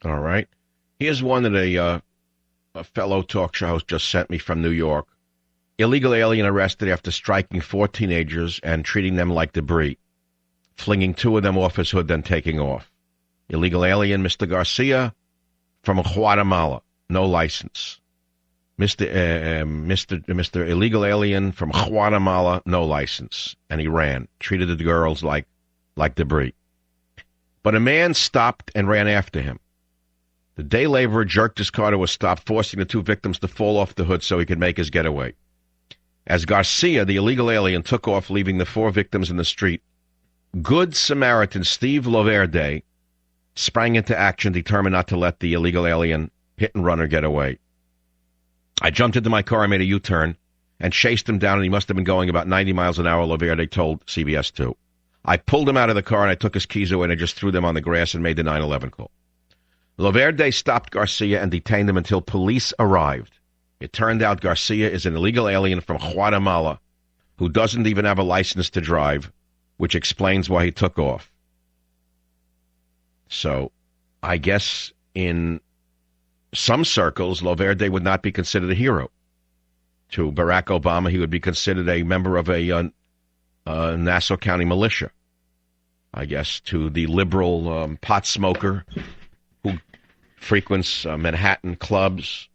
All right. Here's one that a fellow talk show host just sent me from New York. Illegal alien arrested after striking 4 teenagers and treating them like debris, flinging 2 of them off his hood, then taking off. Illegal alien, Mr. Garcia, from Guatemala, no license. Mr. Illegal alien from Guatemala, no license. And he ran, treated the girls like debris. But a man stopped and ran after him. The day laborer jerked his car to a stop, forcing the 2 victims to fall off the hood so he could make his getaway. As Garcia, the illegal alien, took off, leaving the 4 victims in the street, Good Samaritan Steve Loverde sprang into action, determined not to let the illegal alien hit and run or get away. I jumped into my car, I made a U-turn, and chased him down, and he must have been going about 90 miles an hour, Loverde told CBS 2. I pulled him out of the car, and I took his keys away, and I just threw them on the grass and made the 911 call. Loverde stopped Garcia and detained him until police arrived. It turned out Garcia is an illegal alien from Guatemala who doesn't even have a license to drive, which explains why he took off. So, I guess in some circles, Loverde would not be considered a hero. To Barack Obama, he would be considered a member of a Nassau County militia. I guess to the liberal pot smoker who frequents Manhattan clubs,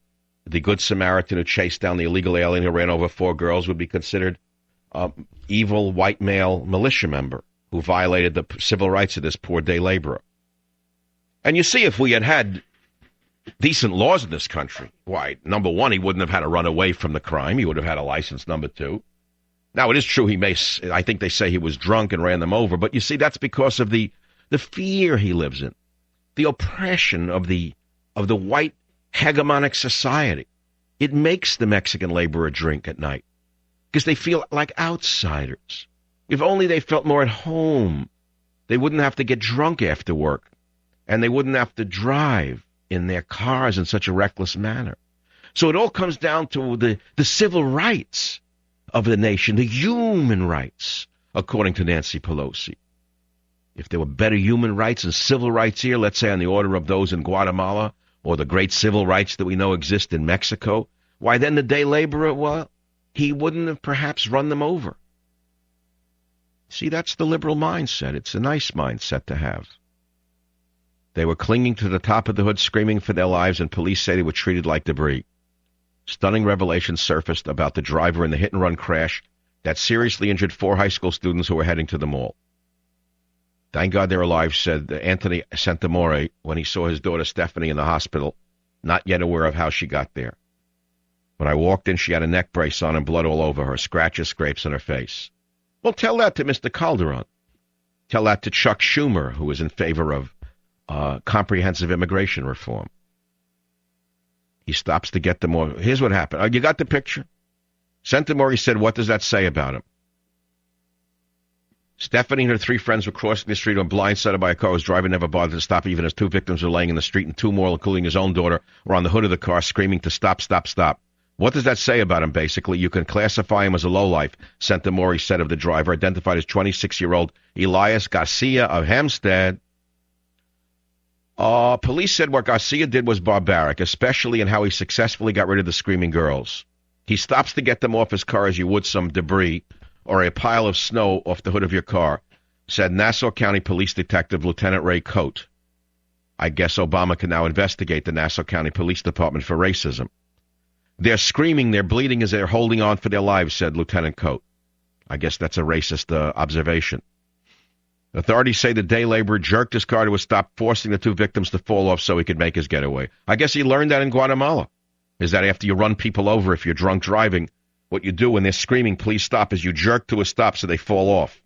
the Good Samaritan who chased down the illegal alien who ran over 4 girls would be considered evil white male militia member who violated the civil rights of this poor day laborer. And you see, if we had decent laws in this country, why, number one, he wouldn't have had to run away from the crime. He would have had a license, number 2. Now, it is true I think they say he was drunk and ran them over, but you see, that's because of the fear he lives in, the oppression of the white hegemonic society. It makes the Mexican laborer drink at night because they feel like outsiders. If only they felt more at home, they wouldn't have to get drunk after work, and they wouldn't have to drive in their cars in such a reckless manner. So it all comes down to the civil rights of the nation, the human rights, according to Nancy Pelosi. If there were better human rights and civil rights here, let's say on the order of those in Guatemala, or the great civil rights that we know exist in Mexico, why then the day laborer, well, he wouldn't have perhaps run them over. See, that's the liberal mindset. It's a nice mindset to have. They were clinging to the top of the hood, screaming for their lives, and police say they were treated like debris. Stunning revelations surfaced about the driver in the hit-and-run crash that seriously injured 4 high school students who were heading to the mall. Thank God they're alive, said Anthony Santamore when he saw his daughter Stephanie in the hospital, not yet aware of how she got there. When I walked in, she had a neck brace on and blood all over her, scratches, scrapes on her face. Well, tell that to Mr. Calderon. Tell that to Chuck Schumer, who is in favor of comprehensive immigration reform. He stops to get them more. Here's what happened. Oh, you got the picture? Santamore said, what does that say about him? Stephanie and her 3 friends were crossing the street when blindsided by a car whose driver never bothered to stop, even as 2 victims were laying in the street, and 2 more, including his own daughter, were on the hood of the car screaming to stop, stop, stop. What does that say about him, basically? You can classify him as a lowlife, Santamore said of the driver, identified as 26-year-old Elias Garcia of Hempstead. Police said what Garcia did was barbaric, especially in how he successfully got rid of the screaming girls. He stops to get them off his car as you would some debris or a pile of snow off the hood of your car, said Nassau County Police Detective Lieutenant Ray Coate. I guess Obama can now investigate the Nassau County Police Department for racism. They're screaming, they're bleeding as they're holding on for their lives, said Lieutenant Coate. I guess that's a racist observation. Authorities say the day laborer jerked his car to a stop, forcing the 2 victims to fall off so he could make his getaway. I guess he learned that in Guatemala. Is that after you run people over if you're drunk driving, what you do when they're screaming, please stop, is you jerk to a stop so they fall off.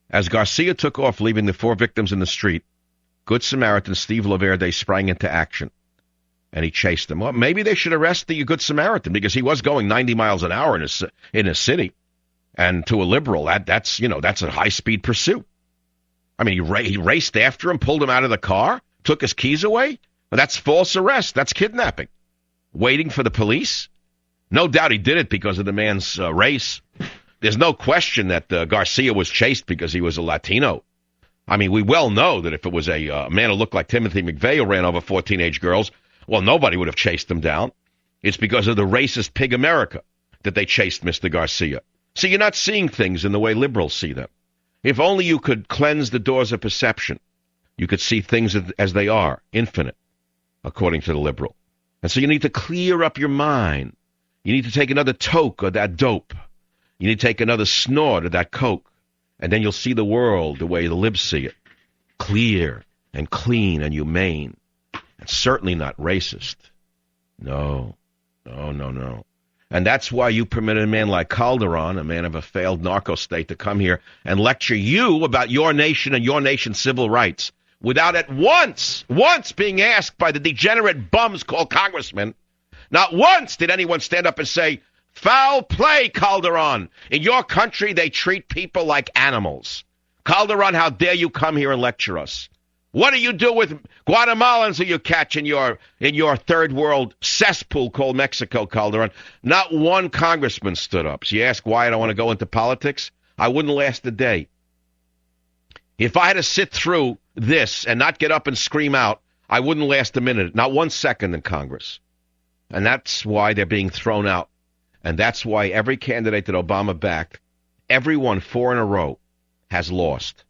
As Garcia took off, leaving the 4 victims in the street, Good Samaritan Steve Loverde sprang into action, and he chased them. Well, maybe they should arrest the Good Samaritan, because he was going 90 miles an hour in a city. And to a liberal, that's a high-speed pursuit. I mean, he raced after him, pulled him out of the car, took his keys away. Well, that's false arrest. That's kidnapping. Waiting for the police? No doubt he did it because of the man's race. There's no question that Garcia was chased because he was a Latino. I mean, we well know that if it was a man who looked like Timothy McVeigh who ran over 4 teenage girls, well, nobody would have chased him down. It's because of the racist pig America that they chased Mr. Garcia. So you're not seeing things in the way liberals see them. If only you could cleanse the doors of perception, you could see things as they are, infinite, according to the liberal. And so you need to clear up your mind. You need to take another toke of that dope. You need to take another snort of that coke. And then you'll see the world the way the libs see it. Clear and clean and humane. And certainly not racist. No. And that's why you permitted a man like Calderon, a man of a failed narco state, to come here and lecture you about your nation and your nation's civil rights without at once being asked by the degenerate bums called congressmen. Not once did anyone stand up and say, foul play, Calderon. In your country, they treat people like animals. Calderon, how dare you come here and lecture us? What do you do with Guatemalans who you catch in your third world cesspool called Mexico, Calderon? Not one congressman stood up. So you ask why I don't want to go into politics? I wouldn't last a day. If I had to sit through this and not get up and scream out, I wouldn't last a minute, not 1 second in Congress. And that's why they're being thrown out. And that's why every candidate that Obama backed, everyone 4 in a row, has lost.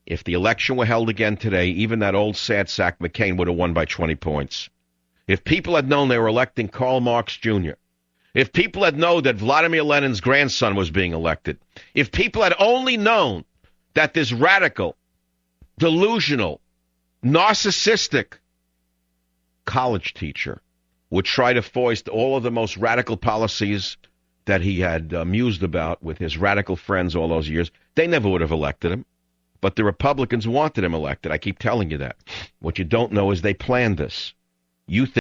If the election were held again today, even that old sad sack McCain would have won by 20 points. If people had known they were electing Karl Marx Jr., if people had known that Vladimir Lenin's grandson was being elected, if people had only known that this radical, delusional, narcissistic college teacher would try to foist all of the most radical policies that he had mused about with his radical friends all those years, they never would have elected him. But the Republicans wanted him elected. I keep telling you that. What you don't know is they planned this. You think